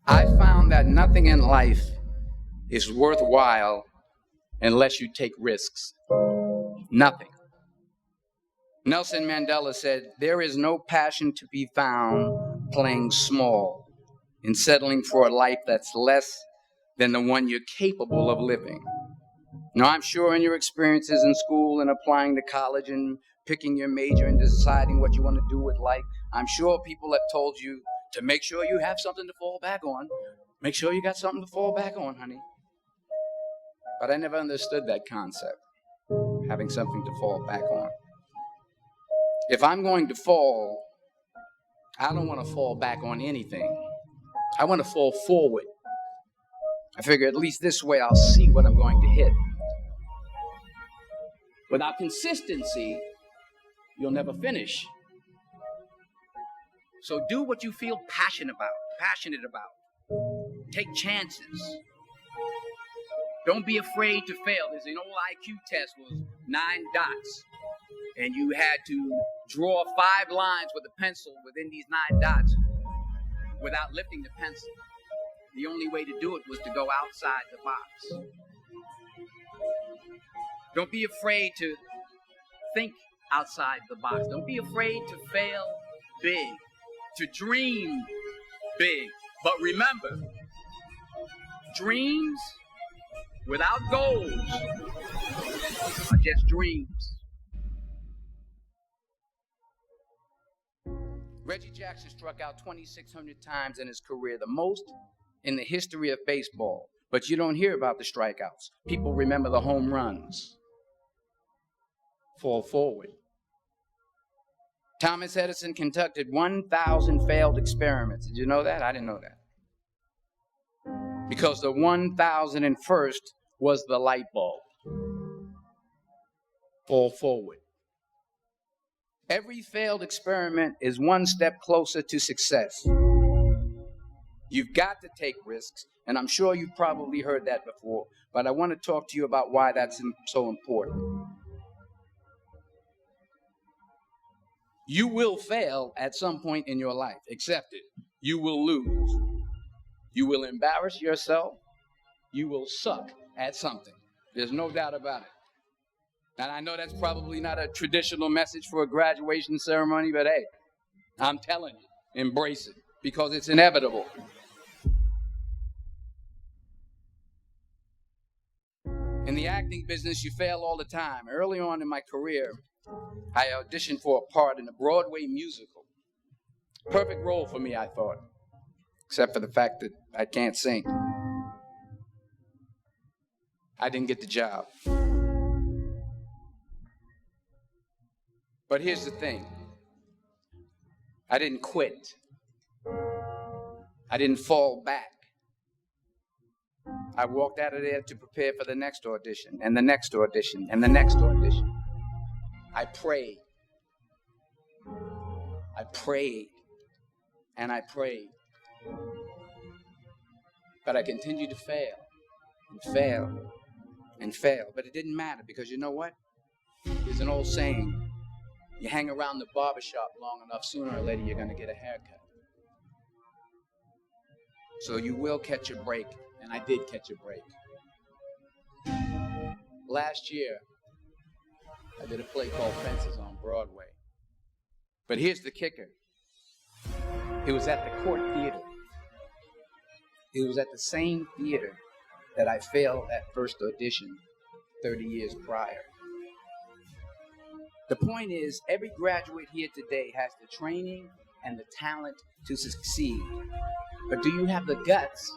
I found that nothing in life is worthwhile unless you take risks. Nothing. Nelson Mandela said, "There is no passion to be found playing small and settling for a life that's less than the one you're capable of living." Now, I'm sure in your experiences in school and applying to college and picking your major and deciding what you want to do with life, I'm sure people have told you to make sure you have something to fall back on. Make sure you got something to fall back on, honey. But I never understood that concept, having something to fall back on. If I'm going to fall, I don't want to fall back on anything. I want to fall forward. I figure at least this way I'll see what I'm going to hit. Without consistency, you'll never finish. So do what you feel passionate about. Take chances. Don't be afraid to fail. There's an old IQ test was 9 dots. And you had to draw 5 lines with a pencil within these 9 dots without lifting the pencil. The only way to do it was to go outside the box. Don't be afraid to think outside the box. Don't be afraid to fail big, to dream big. But remember, dreams without goals are just dreams. Reggie Jackson struck out 2,600 times in his career, the most in the history of baseball. But you don't hear about the strikeouts. People remember the home runs. Fall forward. Thomas Edison conducted 1,000 failed experiments. Did you know that? I didn't know that. Because the 1,001st was the light bulb. Fall forward. Every failed experiment is one step closer to success. You've got to take risks, and I'm sure you've probably heard that before, but I want to talk to you about why that's so important. You will fail at some point in your life. Accept it. You will lose. You will embarrass yourself. You will suck at something. There's no doubt about it. And I know that's probably not a traditional message for a graduation ceremony, but hey, I'm telling you, embrace it because it's inevitable. In the acting business, you fail all the time. Early on in my career, I auditioned for a part in a Broadway musical. Perfect role for me, I thought, except for the fact that I can't sing. I didn't get the job. But here's the thing. I didn't quit. I didn't fall back. I walked out of there to prepare for the next audition, and the next audition, and the next audition. I prayed. I prayed. And I prayed. But I continued to fail, and fail, and fail. But it didn't matter because you know what? There's an old saying. You hang around the barbershop long enough, sooner or later you're going to get a haircut. So you will catch a break, and I did catch a break. Last year, I did a play called Fences on Broadway. But here's the kicker. It was at the Court Theater. It was at the same theater that I failed at first audition 30 years prior. The point is, every graduate here today has the training and the talent to succeed. But do you have the guts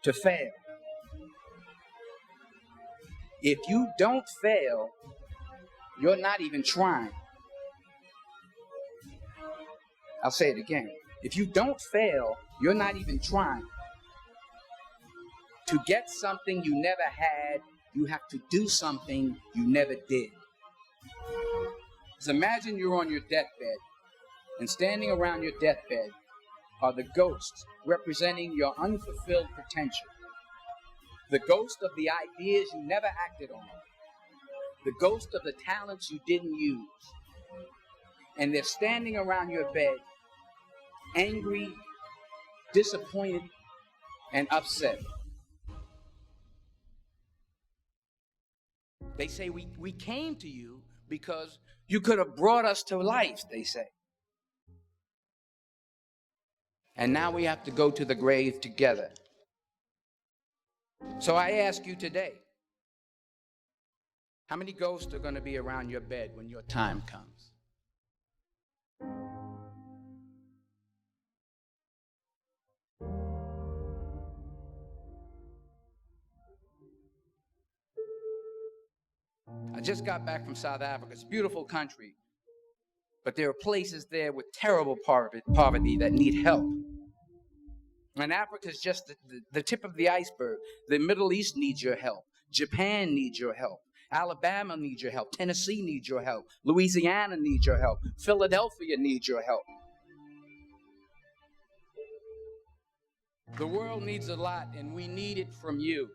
to fail? If you don't fail, you're not even trying. I'll say it again. If you don't fail, you're not even trying. To get something you never had, you have to do something you never did. So imagine you're on your deathbed, and standing around your deathbed are the ghosts representing your unfulfilled potential. The ghost of the ideas you never acted on. The ghost of the talents you didn't use. and they're standing around your bed, angry, disappointed, and upset. They say, we came to you because you could have brought us to life, they say. And now we have to go to the grave together. So I ask you today, how many ghosts are going to be around your bed when your time comes? I just got back from South Africa. It's a beautiful country, but there are places there with terrible poverty that need help. And Africa is just the tip of the iceberg. The Middle East needs your help. Japan needs your help. Alabama needs your help. Tennessee needs your help. Louisiana needs your help. Philadelphia needs your help. The world needs a lot, and we need it from you.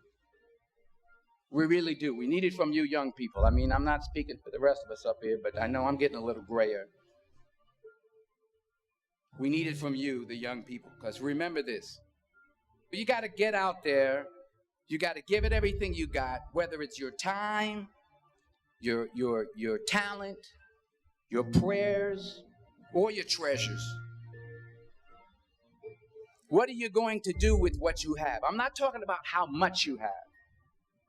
We really do. We need it from you young people. I mean, I'm not speaking for the rest of us up here, but I know I'm getting a little grayer. We need it from you, the young people, because remember this. You got to get out there. You got to give it everything you got, whether it's your time, your talent, your prayers, or your treasures. What are you going to do with what you have? I'm not talking about how much you have.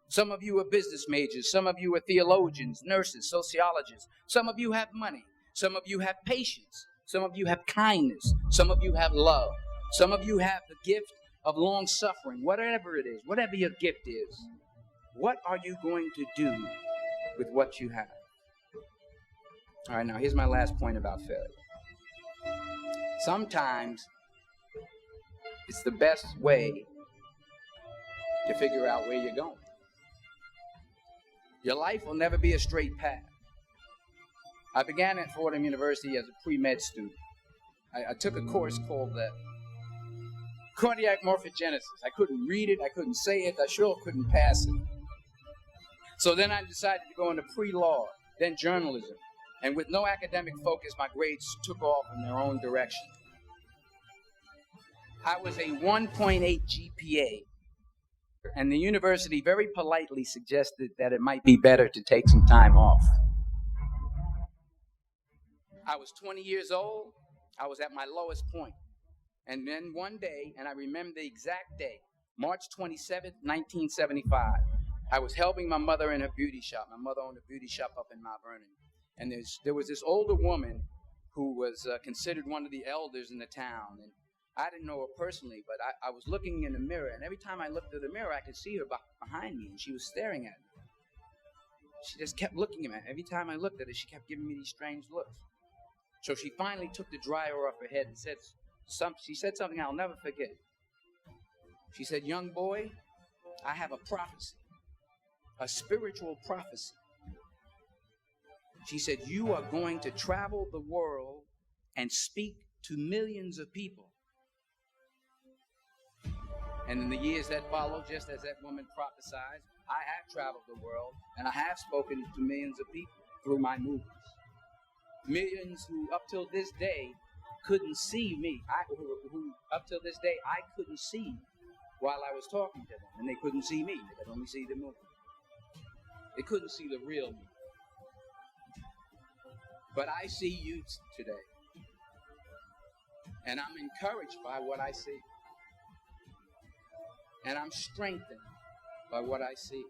Some of you are business majors. Some of you are theologians, nurses, sociologists. Some of you have money. Some of you have patience. Some of you have kindness. Some of you have love. Some of you have the gift of long suffering. Whatever it is, whatever your gift is, what are you going to do with what you have? All right, now here's my last point about failure. Sometimes it's the best way to figure out where you're going. Your life will never be a straight path. I began at Fordham University as a pre-med student. I took a course called cardiac morphogenesis. I couldn't read it, I couldn't say it, I sure couldn't pass it. So then I decided to go into pre-law, then journalism. And with no academic focus, my grades took off in their own direction. I was a 1.8 GPA. And the university very politely suggested that it might be better to take some time off. I was 20 years old. I was at my lowest point. And then one day, and I remember the exact day, March 27th, 1975, I was helping my mother in her beauty shop. My mother owned a beauty shop up in Mount Vernon. And there was this older woman who was considered one of the elders in the town. And I didn't know her personally, but I was looking in the mirror, and every time I looked in the mirror, I could see her behind me, and she was staring at me. She just kept looking at me. Every time I looked at her, she kept giving me these strange looks. So she finally took the dryer off her head and she said something I'll never forget. She said, "Young boy, I have a prophecy, a spiritual prophecy." She said, "You are going to travel the world and speak to millions of people." And in the years that followed, just as that woman prophesied, I have traveled the world and I have spoken to millions of people through my movies. Millions who up till this day couldn't see me. Who up till this day I couldn't see while I was talking to them. And they couldn't see me. They could only see the movie. They couldn't see the real me. But I see you today. And I'm encouraged by what I see. And I'm strengthened by what I see.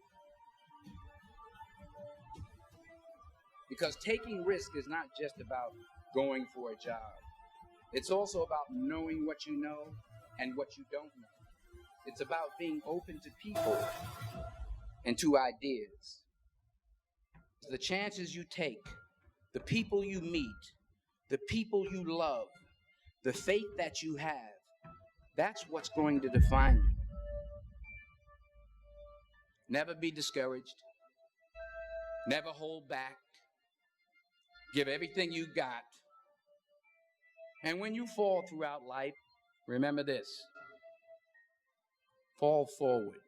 Because taking risk is not just about going for a job. It's also about knowing what you know and what you don't know. It's about being open to people and to ideas. The chances you take, the people you meet, the people you love, the faith that you have, that's what's going to define you. Never be discouraged. Never hold back. Give everything you got. And when you fall throughout life, remember this: fall forward.